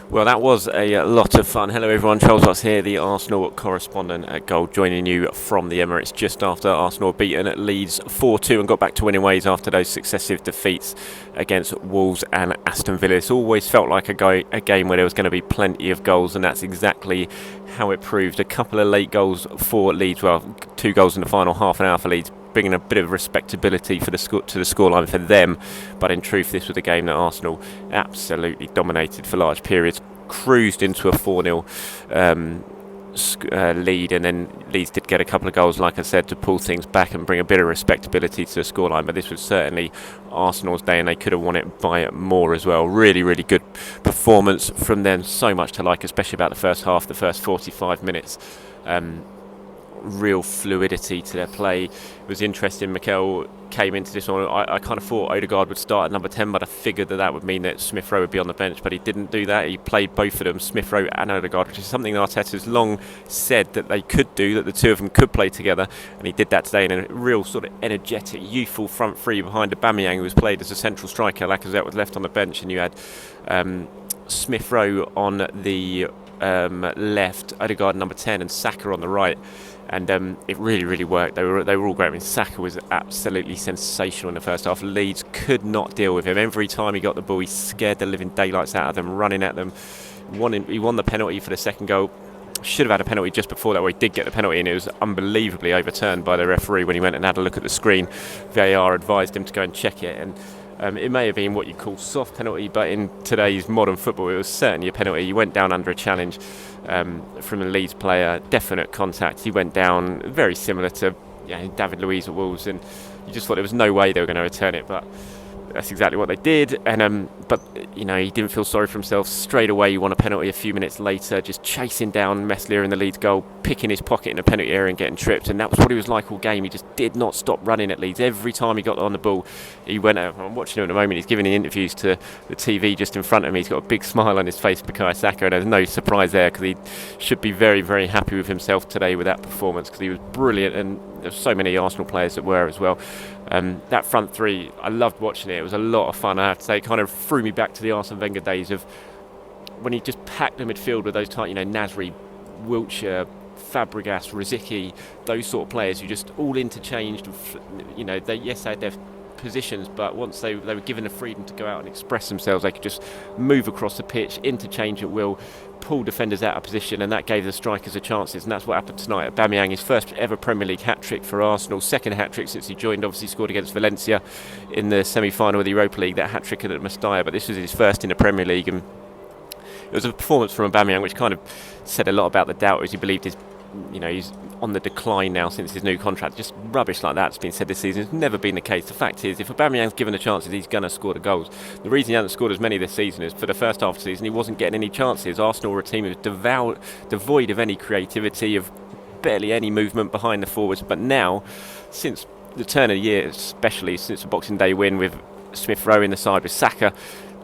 Well, that was a lot of fun. Hello everyone, Charles Watts here, the Arsenal correspondent at Goal, joining you from the Emirates just after Arsenal beaten at Leeds 4-2 and got back to winning ways after those successive defeats against Wolves and Aston Villa. It's always felt like a game where there was going to be plenty of goals, and that's exactly how it proved. A couple of late goals for Leeds, well, 2 goals in the final half an hour for Leeds, bringing a bit of respectability to the scoreline for them. But in truth, this was a game that Arsenal absolutely dominated for large periods, cruised into a 4-0 lead, and then Leeds did get a couple of goals, like I said, to pull things back and bring a bit of respectability to the scoreline. But this was certainly Arsenal's day, and they could have won it by more as well. Really, really good performance from them. So much to like, especially about the first half, the first 45 minutes. Real fluidity to their play. It was interesting. Mikel came into this one. I kind of thought Odegaard would start at number 10, but I figured that would mean that Smith Rowe would be on the bench, but he didn't do that. He played both of them, Smith Rowe and Odegaard, which is something that Arteta's long said that they could do, that the two of them could play together, and he did that today in a real sort of energetic, youthful front three behind Aubameyang, who was played as a central striker. Lacazette was left on the bench, and you had Smith Rowe on the left, Odegaard number 10, and Saka on the right. And it really, really worked. They were all great. I mean, Saka was absolutely sensational in the first half. Leeds could not deal with him. Every time he got the ball, he scared the living daylights out of them, running at them. He won the penalty for the second goal. Should have had a penalty just before that, where he did get the penalty, and it was unbelievably overturned by the referee when he went and had a look at the screen. VAR advised him to go and check it, and it may have been what you call soft penalty, but in today's modern football, it was certainly a penalty. He went down under a challenge from a Leeds player, definite contact. He went down very similar to David Louise at Wolves, and you just thought there was no way they were going to return it, but that's exactly what they did. And but he didn't feel sorry for himself. Straight away, he won a penalty a few minutes later, just chasing down Meslier in the Leeds goal, picking his pocket in the penalty area and getting tripped. And that was what he was like all game. He just did not stop running at Leeds. Every time he got on the ball, he went out. I'm watching him at the moment. He's giving the interviews to the TV just in front of me. He's got a big smile on his face, Bukayo Saka, and there's no surprise there, because he should be very, very happy with himself today with that performance, because he was brilliant, and there's so many Arsenal players that were as well. That front three, I loved watching it. It was a lot of fun, I have to say. It kind of threw me back to the Arsene Wenger days of when he just packed the midfield with those type, Nasri, Wiltshire, Fabregas, Rosicky, those sort of players who just all interchanged. They had their positions, but once they were given the freedom to go out and express themselves, they could just move across the pitch, interchange at will, pull defenders out of position, and that gave the strikers the chances, and that's what happened tonight. Aubameyang, his first ever Premier League hat-trick for Arsenal, second hat-trick since he joined, obviously scored against Valencia in the semi-final of the Europa League, that hat-trick at Mestalla, but this was his first in the Premier League, and it was a performance from Aubameyang which kind of said a lot about the doubters. He believed he's on the decline now since his new contract. Just rubbish like that's been said this season. It's never been the case. The fact is, if Aubameyang's given the chances, he's going to score the goals. The reason he hasn't scored as many this season is for the first half of the season he wasn't getting any chances. Arsenal were a team who was devoid of any creativity, of barely any movement behind the forwards. But now, since the turn of the year, especially since the Boxing Day win with Smith Rowe in the side, with Saka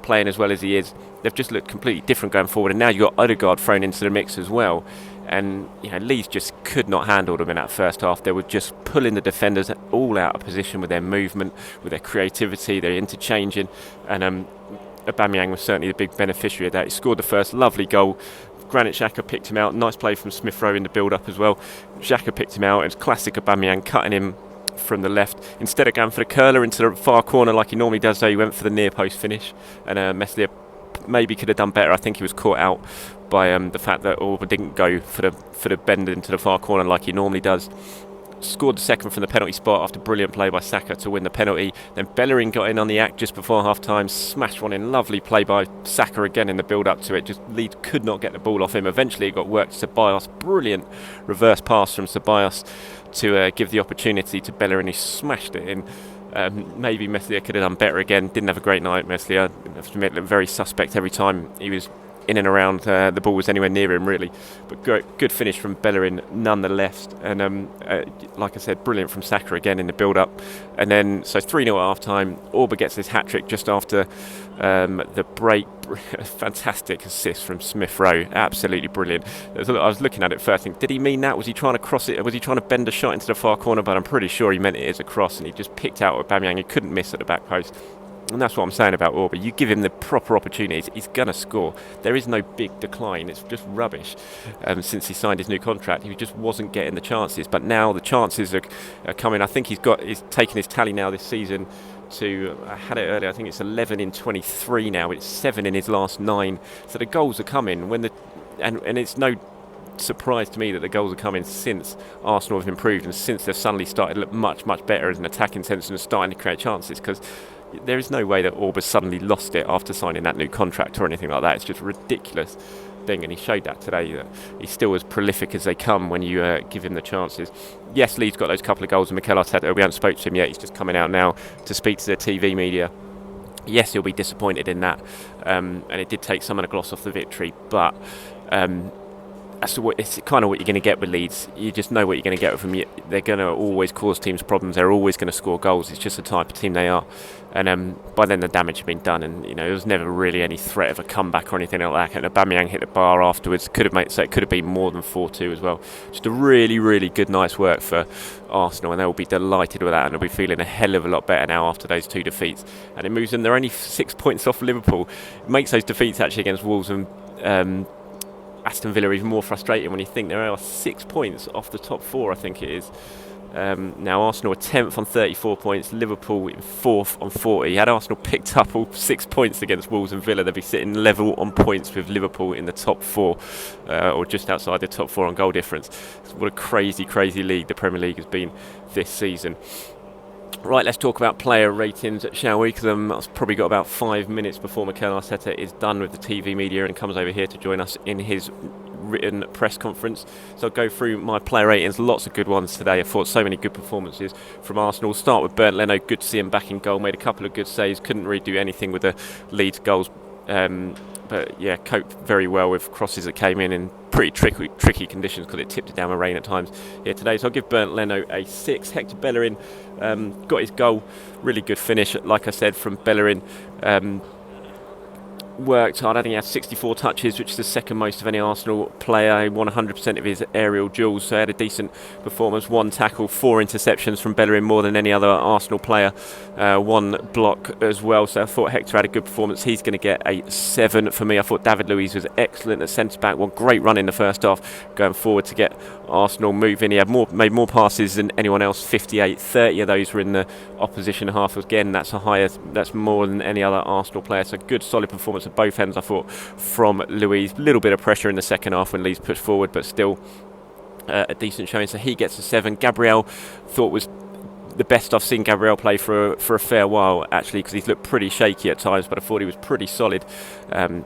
playing as well as he is, they've just looked completely different going forward. And now you've got Odegaard thrown into the mix as well. And Leeds just could not handle them in that first half. They were just pulling the defenders all out of position with their movement, with their creativity, their interchanging. And Aubameyang was certainly the big beneficiary of that. He scored the first lovely goal. Granit Xhaka picked him out. Nice play from Smith Rowe in the build-up as well. Xhaka picked him out. It's classic Aubameyang, cutting him from the left. Instead of going for the curler into the far corner like he normally does, though, he went for the near post finish. And Meslier maybe could have done better. I think he was caught out by the fact that Auba didn't go for the bend into the far corner like he normally does. Scored the second from the penalty spot after brilliant play by Saka to win the penalty. Then Bellerin got in on the act just before half-time, smashed one in. Lovely play by Saka again in the build-up to it. Just Leeds could not get the ball off him. Eventually it got worked to Ceballos. Brilliant reverse pass from Ceballos to give the opportunity to Bellerin. He smashed it in. Maybe Meslier could have done better again. Didn't have a great night, Meslier. I have to admit, looked very suspect every time he was in and around the ball was anywhere near him really. But good finish from Bellerin nonetheless, and like I said, brilliant from Saka again in the build-up. And then so 3-0 at half-time. Auba gets his hat-trick just after the break. Fantastic assist from Smith Rowe, absolutely brilliant. I was looking at it first, thinking, did he mean that? Was he trying to cross it? Was he trying to bend a shot into the far corner? But I'm pretty sure he meant it as a cross, and he just picked out Aubameyang. He couldn't miss at the back post. And that's what I'm saying about Auba. You give him the proper opportunities, he's going to score. There is no big decline. It's just rubbish. Since he signed his new contract, he just wasn't getting the chances. But now the chances are coming. I think he's taken his tally now this season to, I had it earlier, I think it's 11 in 23 now. It's 7 in his last 9. So the goals are coming. And it's no surprise to me that the goals are coming since Arsenal have improved and since they've suddenly started to look much, much better as an attacking sense and starting to create chances, because there is no way that Auba suddenly lost it after signing that new contract or anything like that. It's just a ridiculous thing, and he showed that today, that he's still as prolific as they come when you give him the chances. Yes, Leeds got those couple of goals, and Mikel Arteta, we haven't spoke to him yet, he's just coming out now to speak to the TV media. Yes, he'll be disappointed in that, and it did take some of the gloss off the victory, but it's kind of what you're going to get with Leeds. You just know what you're going to get with them. They're going to always cause teams problems. They're always going to score goals. It's just the type of team they are. And by then the damage had been done, and there was never really any threat of a comeback or anything like that. And Aubameyang hit the bar afterwards. Could have been more than 4-2 as well. Just a really, really good, nice work for Arsenal, and they'll be delighted with that, and they'll be feeling a hell of a lot better now after those 2 defeats. And it moves them. They're only 6 points off Liverpool. It makes those defeats actually against Wolves and Aston Villa even more frustrating when you think there are 6 points off the top 4, I think it is. Now Arsenal are 10th on 34 points, Liverpool in 4th on 40. Had Arsenal picked up all 6 points against Wolves and Villa, they'd be sitting level on points with Liverpool in the top 4, or just outside the top 4 on goal difference. What a crazy, crazy league the Premier League has been this season. Right, let's talk about player ratings, shall we? Because I've probably got about 5 minutes before Mikel Arteta is done with the TV media and comes over here to join us in his written press conference. So I'll go through my player ratings, lots of good ones today. I thought so many good performances from Arsenal. Start with Bernd Leno, good to see him back in goal, made a couple of good saves, couldn't really do anything with the Leeds goals. But yeah, coped very well with crosses that came in pretty tricky conditions because it tipped it down with rain at times here today. So I'll give Bernd Leno a 6. Hector Bellerin got his goal, really good finish, like I said, from Bellerin. Worked hard. I think he had 64 touches, which is the second most of any Arsenal player. He won 100% of his aerial duels, so he had a decent performance. 1 tackle, 4 interceptions from Bellerin, more than any other Arsenal player. 1 block as well, so I thought Hector had a good performance. He's going to get a 7 for me. I thought David Louise was excellent at centre-back. One great run in the first half, going forward to get Arsenal moving. He had made more passes than anyone else, 58. 30 of those were in the opposition half. Again, that's more than any other Arsenal player, so good solid performance at both ends, I thought, from Louise. A little bit of pressure in the second half when Leeds pushed forward, but still a decent showing, so he gets a 7. Gabriel, thought was the best I've seen Gabriel play for a fair while, actually, because he's looked pretty shaky at times, but I thought he was pretty solid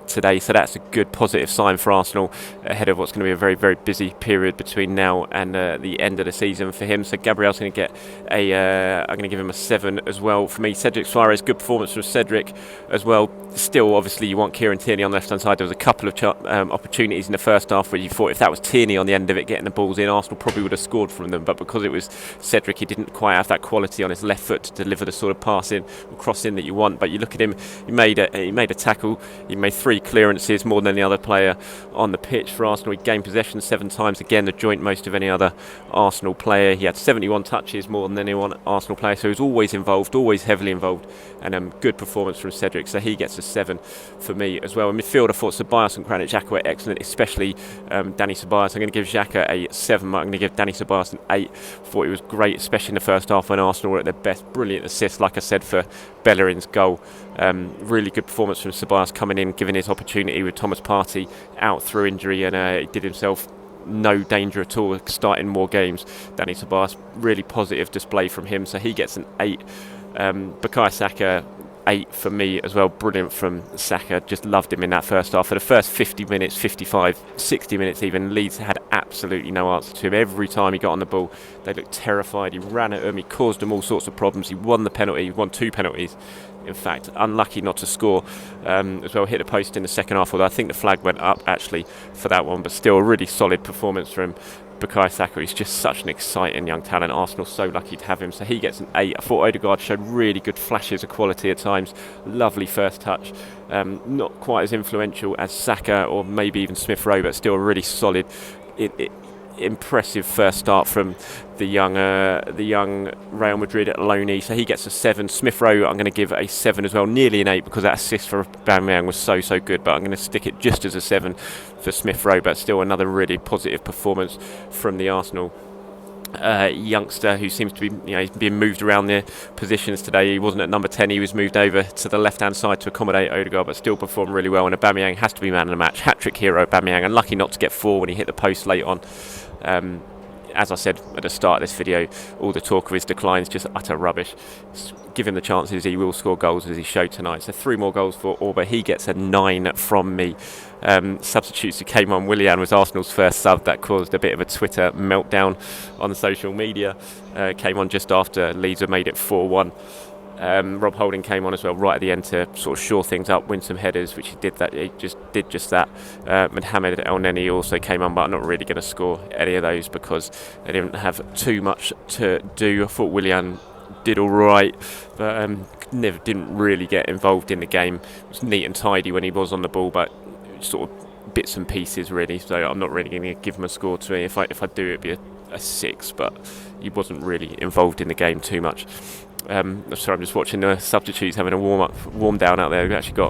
today, so that's a good positive sign for Arsenal ahead of what's going to be a very, very busy period between now and the end of the season for him. So Gabriel's going to get I'm going to give him a 7 as well. For me, Cedric Suarez, good performance from Cedric as well. Still, obviously, you want Kieran Tierney on the left-hand side. There was a couple of opportunities in the first half where you thought if that was Tierney on the end of it getting the balls in, Arsenal probably would have scored from them, but because it was Cedric, he didn't quite have that quality on his left foot to deliver the sort of pass in or cross in that you want. But you look at him, he made a tackle, he made 3 clearances, more than any other player on the pitch for Arsenal. He gained possession 7 times, again the joint most of any other Arsenal player. He had 71 touches, more than anyone Arsenal player, so he was always involved, always heavily involved, and good performance from Cedric, so he gets a 7 for me as well. In midfield, I thought Ceballos and Granit Xhaka were excellent, especially Dani Ceballos. I'm going to give Xhaka a 7. I'm going to give Dani Ceballos an 8. Thought he was great, especially in the first half when Arsenal were at their best. Brilliant assist, like I said, for Bellerin's goal. Really good performance from Ceballos coming in, giving his opportunity with Thomas Partey out through injury, and he did himself no danger at all starting more games. Dani Ceballos, really positive display from him, so he gets an 8. Bukayo Saka, 8 for me as well. Brilliant from Saka, just loved him in that first half. For the first 50 minutes, 55, 60 minutes even, Leeds had absolutely no answer to him. Every time he got on the ball, they looked terrified. He ran at him, he caused them all sorts of problems. He won the penalty, he won 2 penalties. in fact. Unlucky not to score as well. Hit the post in the second half, although I think the flag went up actually for that one, but still a really solid performance from Bukayo Saka. He's just such an exciting young talent. Arsenal so lucky to have him. So he gets an 8. I thought Odegaard showed really good flashes of quality at times. Lovely first touch. Not quite as influential as Saka or maybe even Smith Rowe, but still a really solid, impressive first start from the young Real Madrid at loanee. So he gets a 7. Smith Rowe, I'm going to give a 7 as well, nearly an 8, because that assist for Aubameyang was so good. But I'm going to stick it just as a 7 for Smith Rowe. But still another really positive performance from the Arsenal youngster, who seems to be, he's being moved around the positions today. He wasn't at number 10, he was moved over to the left hand side to accommodate Odegaard, but still performed really well. And Aubameyang has to be man of the match. Hat-trick hero Aubameyang, unlucky not to get 4 when he hit the post late on. As I said at the start of this video, all the talk of his decline is just utter rubbish. Give him the chances, he will score goals, as he showed tonight. So 3 more goals for Auba. He gets a 9 from me. Substitutes who came on. Willian was Arsenal's first sub. That caused a bit of a Twitter meltdown on social media. Came on just after Leeds had made it 4-1. Rob Holding came on as well right at the end to sort of shore things up, win some headers, which he did that. He just did that. Mohamed El Neni also came on, but I'm not really going to score any of those because they didn't have too much to do. I thought Willian did all right, but didn't really get involved in the game. It was neat and tidy when he was on the ball, but sort of bits and pieces really. So I'm not really going to give him a score to me. If I do, it'd be a 6, but he wasn't really involved in the game too much. Sorry, I'm just watching the substitutes having a warm down out there. We've actually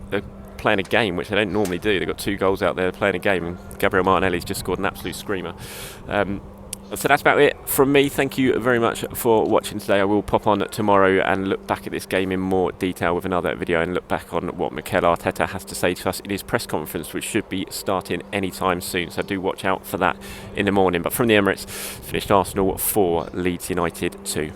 they're playing a game, which they don't normally do. They've got 2 goals out there playing a game, and Gabriel Martinelli's just scored an absolute screamer. So that's about it from me. Thank you very much for watching today. I will pop on tomorrow and look back at this game in more detail with another video and look back on what Mikel Arteta has to say to us in his press conference, which should be starting anytime soon. So do watch out for that in the morning. But from the Emirates, finished Arsenal 4, Leeds United 2.